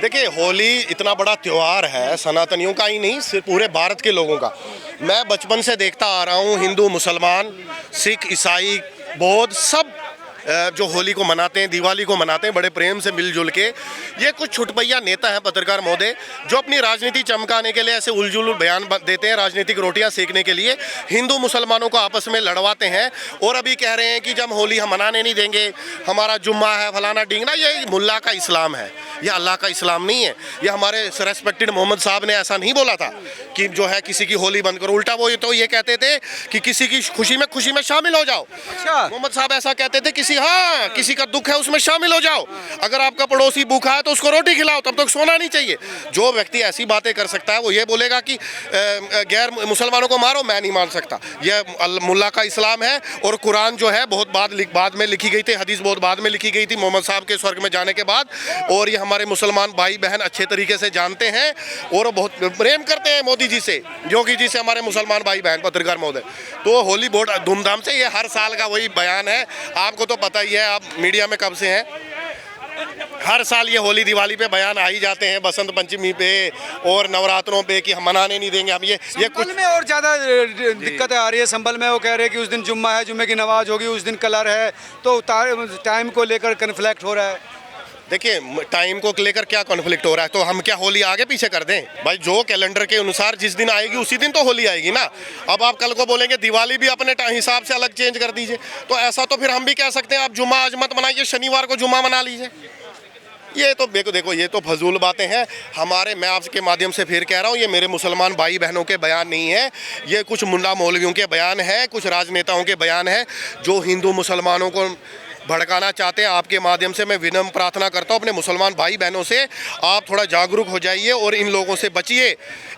देखिए, होली इतना बड़ा त्यौहार है, सनातनियों का ही नहीं, सिर्फ पूरे भारत के लोगों का। मैं बचपन से देखता आ रहा हूँ, हिंदू, मुसलमान, सिख, ईसाई, बौद्ध, सब जो होली को मनाते हैं, दिवाली को मनाते हैं बड़े प्रेम से मिलजुल के। ये कुछ छुटपैया नेता हैं पत्रकार महोदय, जो अपनी राजनीति चमकाने के लिए ऐसे उलझुल बयान देते हैं, राजनीतिक रोटियां सेकने के लिए हिंदू मुसलमानों को आपस में लड़वाते हैं। और अभी कह रहे हैं कि जब होली हम मनाने नहीं देंगे, हमारा जुम्मा है, फलाना डींगना। ये मुल्ला का इस्लाम है, ये अल्लाह का इस्लाम नहीं है। ये हमारे रेस्पेक्टेड मोहम्मद साहब ने ऐसा नहीं बोला था कि जो है किसी की होली बंद करो। उल्टा वो तो ये कहते थे कि किसी की खुशी में शामिल हो जाओ। अच्छा, मोहम्मद साहब ऐसा कहते थे, किसी का दुख है उसमें शामिल हो जाओ। अगर आपका पड़ोसी भूखा है तो उसको रोटी खिलाओ, तब तक सोना नहीं चाहिए। जो व्यक्ति ऐसी बातें कर सकता है वो ये बोलेगा कि गैर मुसलमानों को मारो, मैं नहीं मान सकता। यह मुल्ला का इस्लाम है। और कुरान जो है बहुत बाद में लिखी गई थी, हदीस बहुत बाद में लिखी गई थी मोहम्मद साहब के स्वर्ग में जाने के बाद। और ये हमारे मुसलमान भाई बहन अच्छे तरीके से जानते हैं और बहुत प्रेम करते हैं मोदी जी से, योगी जी से, हमारे मुसलमान भाई बहन पत्रकार महोदय। तो होली बहुत धूमधाम से, ये हर साल का वही बयान है। आपको तो पता ही है, आप मीडिया में कब से हैं, हर साल ये होली दिवाली पे बयान आ ही जाते हैं, बसंत पंचमी पे और नवरात्रों पे कि हम मनाने नहीं देंगे हम। ये कुछ में और ज़्यादा दिक्कतें आ रही है। संभल में वो कह रहे हैं कि उस दिन जुम्मा है, जुम्मे की नमाज होगी, उस दिन कलर है, तो टाइम को लेकर कन्फ्लिक्ट हो रहा है। देखिए, टाइम को लेकर क्या कॉन्फ्लिक्ट हो रहा है, तो हम क्या होली आगे पीछे कर दें? भाई, जो कैलेंडर के अनुसार जिस दिन आएगी उसी दिन तो होली आएगी ना। अब आप कल को बोलेंगे दिवाली भी अपने हिसाब से अलग चेंज कर दीजिए, तो ऐसा तो फिर हम भी कह सकते हैं आप जुम्मा आज मत मनाइए, शनिवार को जुम्मा मना लीजिए। ये तो देखो ये तो फजूल बातें हैं। मैं आपके माध्यम से फिर कह रहा हूँ, ये मेरे मुसलमान भाई बहनों के बयान नहीं है, ये कुछ मुल्ला मौलवियों के बयान है, कुछ राजनेताओं के बयान है जो हिंदू मुसलमानों को भड़काना चाहते हैं। आपके माध्यम से मैं विनम्र प्रार्थना करता हूं अपने मुसलमान भाई बहनों से, आप थोड़ा जागरूक हो जाइए और इन लोगों से बचिए।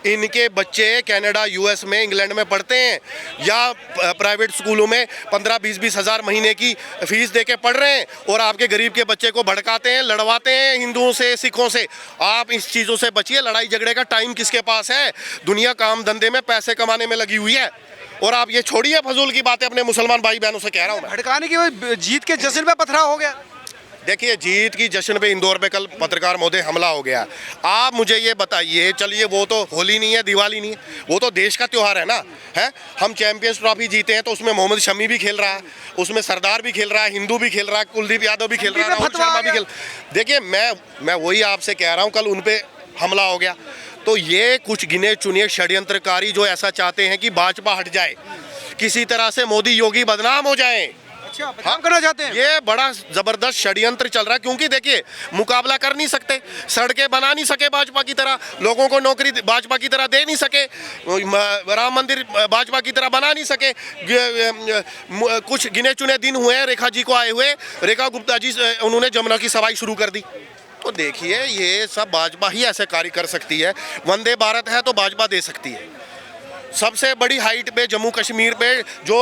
इनके बच्चे कनाडा, यूएस में, इंग्लैंड में पढ़ते हैं या प्राइवेट स्कूलों में 15-20 हज़ार महीने की फीस दे के पढ़ रहे हैं, और आपके गरीब के बच्चे को भड़काते हैं, लड़वाते हैं हिंदुओं से, सिखों से। आप इस चीज़ों से बचिए। लड़ाई झगड़े का टाइम किसके पास है? दुनिया काम धंधे में पैसे कमाने में लगी हुई है। और आप ये छोड़िए फजूल की बातें, अपने मुसलमान भाई बहनों से कह रहा हूँ मैं। भड़काने की जीत के जश्न पे पथराव हो गया। देखिए, जीत की जश्न पे इंदौर पे कल पत्रकार महोदय हमला हो गया। आप मुझे ये बताइए, चलिए वो तो होली नहीं है, दिवाली नहीं है, वो तो देश का त्यौहार है ना। है, हम चैंपियंस ट्रॉफी जीते हैं तो उसमें मोहम्मद शमी भी खेल रहा है, उसमें सरदार भी खेल रहा है, हिंदू भी खेल रहा है, कुलदीप यादव भी खेल रहा है, राहुल शर्मा भी खेल। देखिए, मैं वही आपसे कह रहा हूँ, कल उन पे हमला हो गया। तो ये कुछ गिने चुने षड्यंत्रकारी जो ऐसा चाहते हैं कि भाजपा हट जाए, किसी तरह से मोदी योगी बदनाम हो जाएं। अच्छा, बदनाम करना चाहते हैं। ये बड़ा जबरदस्त षड्यंत्र चल रहा है, क्योंकि देखिए, मुकाबला कर नहीं सकते, सड़कें बना नहीं सके भाजपा की तरह, लोगों को नौकरी भाजपा की तरह दे नहीं सके, राम मंदिर भाजपा की तरह बना नहीं सके। कुछ गिने चुने दिन हुए हैं रेखा जी को आए हुए, रेखा गुप्ता जी उन्होंने जमुना की सफाई शुरू कर दी। तो देखिए, ये सब भाजपा ही ऐसे कार्य कर सकती है। वंदे भारत है तो भाजपा दे सकती है। सबसे बड़ी हाइट पे जम्मू कश्मीर पे जो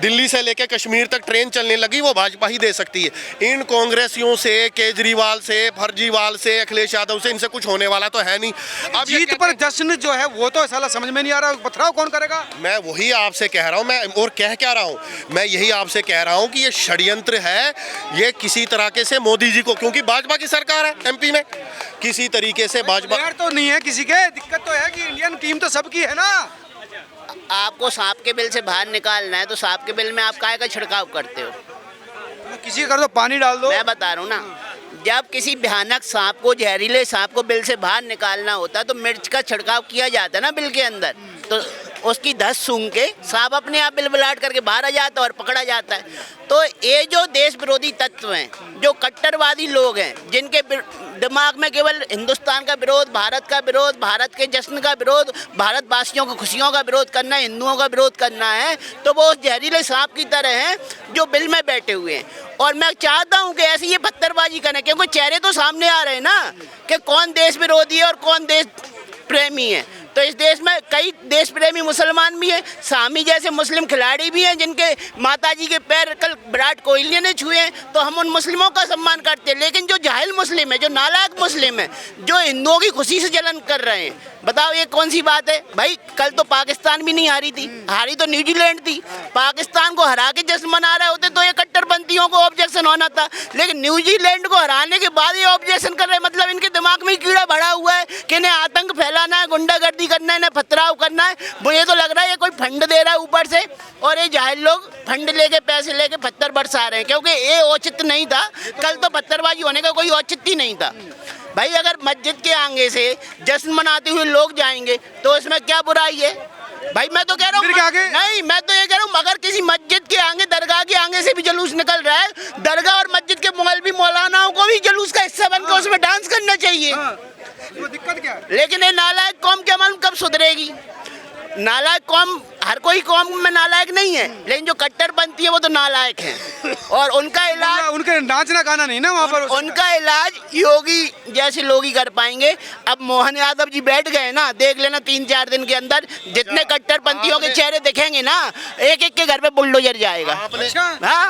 दिल्ली से लेकर कश्मीर तक ट्रेन चलने लगी, वो भाजपा ही दे सकती है। इन कांग्रेसियों से, केजरीवाल से, फर्जीवाल से, अखिलेश यादव से, इनसे कुछ होने वाला तो है नहीं। अब जीत पर जश्न जो है वो तो साला समझ में नहीं आ रहा, पथराव कौन करेगा? मैं वही आपसे कह रहा हूँ, मैं और कह क्या रहा हूँ, मैं यही आपसे कह रहा हूँ कि ये षड्यंत्र है। ये किसी तरीके से मोदी जी को, क्योंकि भाजपा की सरकार है एमपी में, किसी तरीके से भाजपा तो नहीं है किसी के, दिक्कत तो है कि इंडियन टीम तो सबकी है ना। आपको सांप के बिल से बाहर निकालना है तो सांप के बिल में आप काहे का छिड़काव करते हो? किसी कर दो, पानी डाल दो। मैं बता रहा हूँ ना, जब किसी भयानक सांप को, जहरीले सांप को बिल से बाहर निकालना होता है तो मिर्च का छिड़काव किया जाता है ना बिल के अंदर, तो उसकी 10 सूंघ के सांप अपने आप बिलबिलाट करके बाहर आ जाता है और पकड़ा जाता है। तो ये जो देश विरोधी तत्व हैं, जो कट्टरवादी लोग हैं, जिनके दिमाग में केवल हिंदुस्तान का विरोध, भारत का विरोध, भारत के जश्न का विरोध, भारतवासियों की खुशियों का विरोध करना, हिंदुओं का विरोध करना है, तो वो उस जहरीले सांप की तरह हैं जो बिल में बैठे हुए हैं। और मैं चाहता हूँ कि ऐसी ये पत्थरबाजी करें, क्योंकि चेहरे तो सामने आ रहे हैं ना कि कौन देश विरोधी है और कौन देश प्रेमी है। तो इस देश में कई देश प्रेमी मुसलमान भी हैं, सामी जैसे मुस्लिम खिलाड़ी भी हैं जिनके माताजी के पैर कल विराट कोहली ने छुए हैं, तो हम उन मुस्लिमों का सम्मान करते हैं। लेकिन जो जाहिल मुस्लिम है, जो नालायक मुस्लिम है, जो हिंदुओं की खुशी से जलन कर रहे हैं, बताओ ये कौन सी बात है भाई? कल तो पाकिस्तान भी नहीं हारी थी, हारी तो न्यूजीलैंड थी। पाकिस्तान को हरा के जश्न मना रहे होते तो ये कट्टरपंथियों को ऑब्जेक्शन होना था, लेकिन न्यूजीलैंड को हराने के बाद ये ऑब्जेक्शन कर रहे हैं। मतलब इनके दिमाग में कीड़ा भरा हुआ है कि इन्हें आतंक फैलाना है, गुंडागर्दी करना है, इन्हें पथराव करना है। मुझे तो लग रहा है ये कोई फंड दे रहा है ऊपर से, और ये जाहिल लोग फंड लेके पैसे लेके पत्थर बरसा रहे हैं, क्योंकि ये औचित्य नहीं था। कल तो पत्थरबाजी होने का कोई औचित्य ही नहीं था भाई। अगर मस्जिद के आगे से जश्न मनाते हुए लोग जाएंगे तो इसमें क्या बुराई है भाई? मैं तो कह रहा हूँ नहीं, मैं तो ये कह रहा हूँ अगर किसी मस्जिद के आगे, दरगाह के आगे से भी जुलूस निकल रहा है, दरगाह और मस्जिद के मौलवी मौलानाओं को भी जुलूस का हिस्सा बनकर उसमें डांस करना चाहिए। तो दिक्कत क्या है? लेकिन ये नालायक कौम क्या मालूम कब सुधरेगी? नालायक कौम, हर कोई कौम में नालायक नहीं है, लेकिन जो कट्टरपंथी है वो तो नालायक हैं, और उनका इलाज, उनके नाचना गाना नहीं ना वहाँ पर, उनका इलाज योगी जैसे लोग ही कर पाएंगे। अब मोहन यादव जी बैठ गए ना, देख लेना 3-4 दिन के अंदर जितने कट्टरपंथियों के चेहरे दिखेंगे ना, एक एक के घर पे बुलडोजर जाएगा।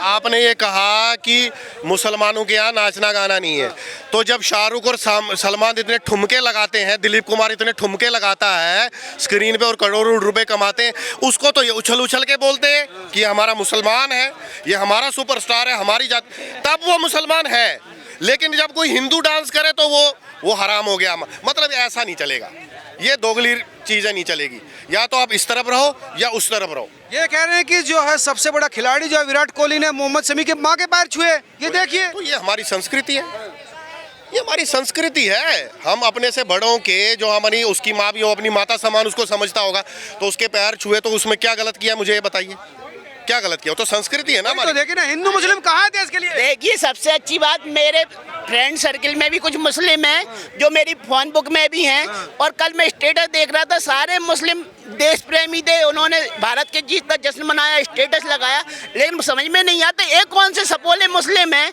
आपने ये कहा कि मुसलमानों के यहाँ नाचना गाना नहीं है, तो जब शाहरुख और सलमान इतने ठुमके लगाते हैं, दिलीप कुमार इतने ठुमके लगाता है स्क्रीन पे और करोड़ों रुपए कमाते हैं, उसको तो ये उछल उछल के बोलते हैं कि हमारा मुसलमान है, ये हमारा सुपरस्टार है, हमारी जात, तब वो मुसलमान है। लेकिन जब कोई हिंदू डांस करे तो वो हराम हो गया। मतलब ऐसा नहीं चलेगा, ये दोगली चीजें नहीं चलेगी। या तो आप इस तरफ रहो या उस तरफ रहो। ये कह रहे हैं कि जो है सबसे बड़ा खिलाड़ी जो है विराट कोहली ने मोहम्मद शमी के माँ के पैर छुए, ये देखिए। तो ये हमारी संस्कृति है, ये हमारी संस्कृति है। हम अपने से बड़ों के, जो हमारी उसकी माँ भी हो, अपनी माता समान उसको समझता होगा, तो उसके पैर छुए तो उसमें क्या गलत किया? मुझे ये बताइए, क्या गलत किया? तो संस्कृति है ना हमारी। तो देखिए ना, हिंदू मुस्लिम कहाँ है देश के लिए? देखिए सबसे अच्छी बात, मेरे फ्रेंड सर्किल में भी कुछ मुस्लिम हैं जो मेरी फोन बुक में भी हैं, और कल मैं स्टेटस देख रहा था, सारे मुस्लिम देश प्रेमी थे, उन्होंने भारत के जीत का जश्न मनाया, स्टेटस लगाया। लेकिन समझ में नहीं आता ये कौन से सपोले मुस्लिम हैं,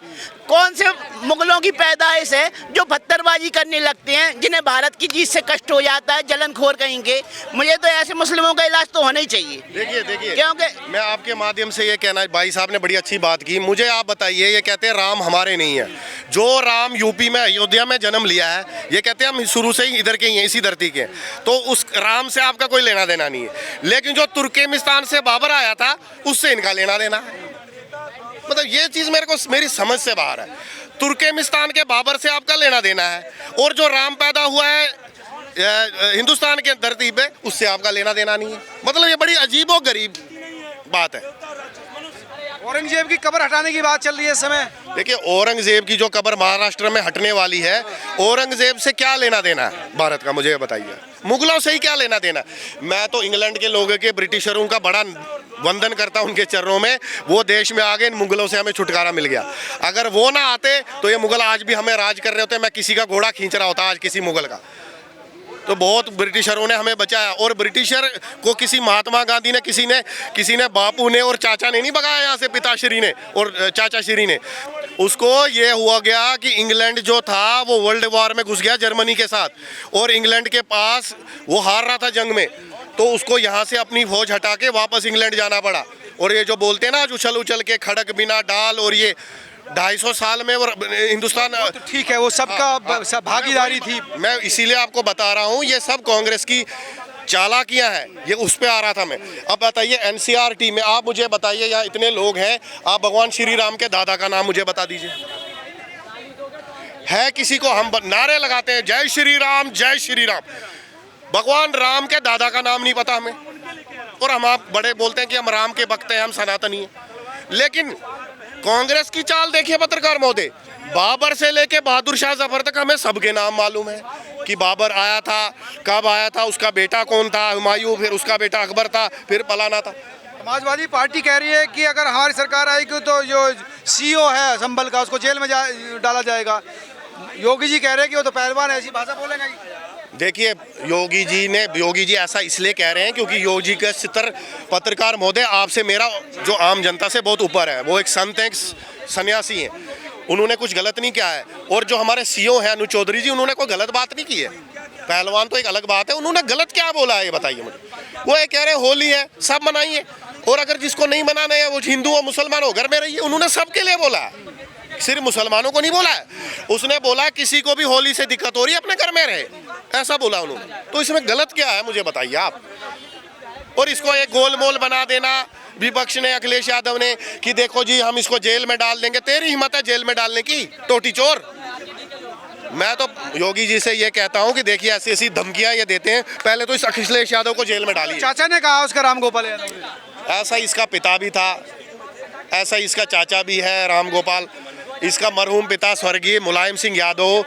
कौन से मुगलों की पैदाइश है जो पत्थरबाजी करने लगते हैं, जिन्हें भारत की जीत से कष्ट हो जाता है, जलनखोर कहेंगे। मुझे तो ऐसे मुस्लिमों का इलाज तो होना ही चाहिए। देखिए क्योंकि मैं आपके माध्यम से ये कहना, भाई साहब ने बड़ी अच्छी बात की। मुझे आप बताइए, ये कहते हैं राम हमारे नहीं है। जो राम यूपी में अयोध्या में जन्म लिया है, ये कहते हैं हम शुरू से ही इधर के ही हैं, इसी धरती के, तो उस राम से आपका कोई लेना देना नहीं है। लेकिन जो तुर्कमेनिस्तान से बाबर आया था, उससे इनका लेना देना है। मतलब ये चीज मेरी समझ से बाहर है। तुर्कमेनिस्तान के बाबर से आपका लेना देना है, और जो राम पैदा हुआ है हिंदुस्तान के धरती पे, उससे आपका लेना देना नहीं है। मतलब ये बड़ी अजीब और गरीब बात है। औरंगजेब की कब्र हटाने की बात चल रही है इस समय। देखिए, औरंगजेब की जो कब्र महाराष्ट्र में हटने वाली है, औरंगजेब से क्या लेना देना है भारत का? मुझे बताइए, मुगलों से ही क्या लेना देना? मैं तो इंग्लैंड के लोगों के, ब्रिटिशरों का बड़ा वंदन करता हूं उनके चरणों में। वो देश में आ गए, इन मुगलों से हमें छुटकारा मिल गया। अगर वो ना आते तो ये मुगल आज भी हमें राज कर रहे होते। मैं किसी का घोड़ा खींच रहा होता आज, किसी मुगल का। तो बहुत ब्रिटिशरों ने हमें बचाया, और ब्रिटिशर को किसी महात्मा गांधी ने, किसी ने बापू ने और चाचा ने नहीं भगाया यहाँ से, पिताश्री ने और चाचाश्री ने। उसको ये हुआ गया कि इंग्लैंड जो था वो वर्ल्ड वॉर में घुस गया जर्मनी के साथ, और इंग्लैंड के पास वो हार रहा था जंग में, तो उसको यहाँ से अपनी फौज हटा के वापस इंग्लैंड जाना पड़ा। और ये जो बोलते हैं ना, उछल उछल के खड़क बिना डाल, और ये 250 साल में हिंदुस्तान, तो ठीक है, वो सबका सब भागीदारी थी। मैं इसीलिए आपको बता रहा हूँ, ये सब कांग्रेस की चालाकियां हैं। ये उस पे आ रहा था मैं। अब बताइए, एनसीईआरटी में आप मुझे बताइए, यहाँ इतने लोग हैं, आप भगवान श्री राम के दादा का नाम मुझे बता दीजिए। है किसी को? हम नारे लगाते हैं जय श्री राम, जय श्री राम। भगवान राम के दादा का नाम नहीं पता हमें, और हम आप बड़े बोलते हैं कि हम राम के भक्त हैं, हम सनातनी हैं। लेकिन कांग्रेस की चाल देखिए पत्रकार महोदय, बाबर से लेके बहादुर शाह जफर तक हमें सबके नाम मालूम है कि बाबर आया था, कब आया था, उसका बेटा कौन था, हुमायूं, फिर उसका बेटा अकबर था, फिर फलाना था। समाजवादी पार्टी कह रही है कि अगर हमारी सरकार आएगी तो जो सीईओ है संभल का, उसको जेल में डाला जाएगा। योगी जी कह रहे हैं कि वो तो पहलवान है, ऐसी भाषा बोलेंगे। देखिए, योगी जी ऐसा इसलिए कह रहे हैं क्योंकि योगी जी का स्तर, पत्रकार महोदय आपसे मेरा जो आम जनता से बहुत ऊपर है। वो एक संत हैं, सन्यासी हैं, उन्होंने कुछ गलत नहीं किया है। और जो हमारे सीईओ हैं अनु चौधरी जी, उन्होंने कोई गलत बात नहीं की है। पहलवान तो एक अलग बात है, उन्होंने गलत क्या बोला है ये बताइए मुझे। वो ये कह रहे होली है सब मनाइए, और अगर जिसको नहीं मनाना है वो हिंदू हो मुसलमान हो घर में रहिए। उन्होंने सबके लिए बोला है, सिर्फ मुसलमानों को नहीं बोला है। उसने बोला किसी को भी होली से दिक्कत हो रही है अपने घर में रहे, ऐसा बोला उन्होंने। तो इसमें गलत क्या है मुझे बताइए आप। और इसको एक गोलमोल बना देना विपक्ष ने, अखिलेश यादव ने, कि देखो जी हम इसको जेल में डाल देंगे। तेरी हिम्मत है जेल में डालने की, टोटी चोर। मैं तो योगी जी से ये कहता हूं कि देखिए ऐसी ऐसी धमकियां ये देते हैं, पहले तो इस अखिलेश यादव को जेल में डालिए। चाचा ने कहा उसका राम गोपाल यादव ने। ऐसा इसका पिता भी था, ऐसा इसका चाचा भी है राम गोपाल। इसका मरहूम पिता स्वर्गीय मुलायम सिंह यादव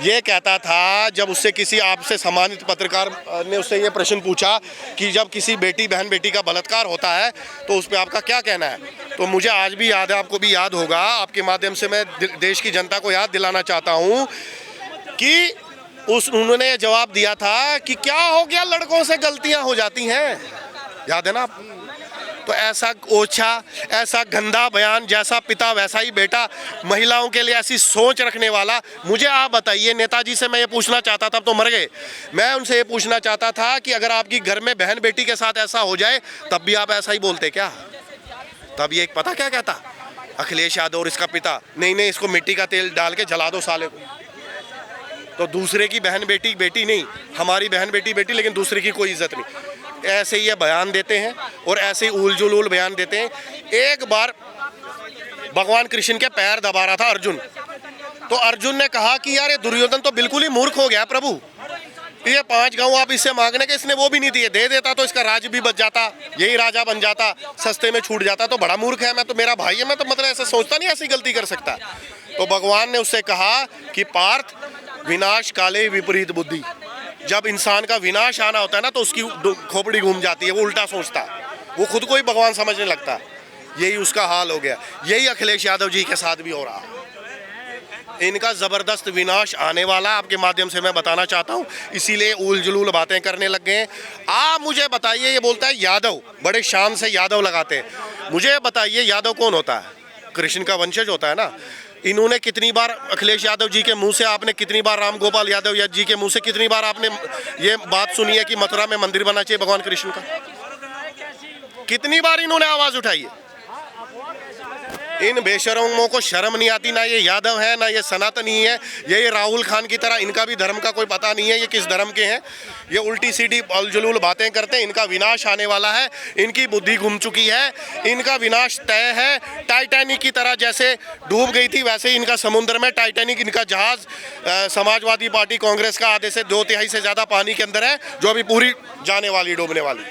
ये कहता था, जब उससे किसी आपसे सम्मानित पत्रकार ने उससे ये प्रश्न पूछा कि जब किसी बेटी बहन बेटी का बलात्कार होता है तो उस पर आपका क्या कहना है, तो मुझे आज भी याद है, आपको भी याद होगा, आपके माध्यम से मैं देश की जनता को याद दिलाना चाहता हूँ कि उन्होंने ये जवाब दिया था कि क्या हो गया, लड़कों से गलतियाँ हो जाती हैं। याद है ना आप? तो ऐसा ओछा, ऐसा गंदा बयान, जैसा पिता वैसा ही बेटा, महिलाओं के लिए ऐसी सोच रखने वाला। मुझे आप बताइए, नेताजी से मैं ये पूछना चाहता था, अब तो मर गए, मैं उनसे ये पूछना चाहता था कि अगर आपकी घर में बहन बेटी के साथ ऐसा हो जाए तब भी आप ऐसा ही बोलते क्या? तब ये पता क्या कहता अखिलेश यादव और इसका पिता, नहीं नहीं इसको मिट्टी का तेल डाल के जला दो साले को। तो दूसरे की बहन बेटी बेटी नहीं, हमारी बहन बेटी बेटी, लेकिन दूसरे की कोई इज्जत नहीं। ऐसे ही ये बयान देते हैं और ऐसे ही उल जुलूल बयान देते हैं। एक बार भगवान कृष्ण के पैर दबा रहा था अर्जुन, तो अर्जुन ने कहा कि यार ये दुर्योधन तो बिल्कुल ही मूर्ख हो गया प्रभु, ये 5 गांव आप इससे मांगने के, इसने वो भी नहीं दिए, दे देता तो इसका राज भी बच जाता, यही राजा बन जाता, सस्ते में छूट जाता, तो बड़ा मूर्ख है। मैं तो, मेरा भाई है, मैं तो मतलब ऐसा सोचता नहीं ऐसी गलती कर सकता। तो भगवान ने उससे कहा कि पार्थ विनाश काले विपरीत बुद्धि, जब इंसान का विनाश आना होता है ना तो उसकी खोपड़ी घूम जाती है, वो उल्टा सोचता है, वो खुद को ही भगवान समझने लगता है। यही उसका हाल हो गया, यही अखिलेश यादव जी के साथ भी हो रहा है। इनका जबरदस्त विनाश आने वाला, आपके माध्यम से मैं बताना चाहता हूँ, इसीलिए उल जुलूल बातें करने लग गए हैं। आप मुझे बताइए, ये बोलता है यादव, बड़े शान से यादव लगाते हैं। मुझे बताइए यादव कौन होता है? कृष्ण का वंशज होता है ना। इन्होंने कितनी बार अखिलेश यादव जी के मुंह से, आपने कितनी बार राम गोपाल यादव जी के मुंह से कितनी बार आपने ये बात सुनी है कि मथुरा में मंदिर बनना चाहिए भगवान कृष्ण का? कितनी बार इन्होंने आवाज उठाई है? इन बेशरमों को शर्म नहीं आती, ना ये यादव है ना ये सनातनी है, ये राहुल खान की तरह इनका भी धर्म का कोई पता नहीं है ये किस धर्म के हैं। ये उल्टी सीधी उलझुल बातें करते हैं। इनका विनाश आने वाला है, इनकी बुद्धि घूम चुकी है, इनका विनाश तय है। टाइटैनिक की तरह जैसे डूब गई थी वैसे ही इनका समुद्र में टाइटैनिक, इनका जहाज समाजवादी पार्टी कांग्रेस का आधे से 2/3 से ज़्यादा पानी के अंदर है, जो अभी पूरी जाने वाली, डूबने वाली।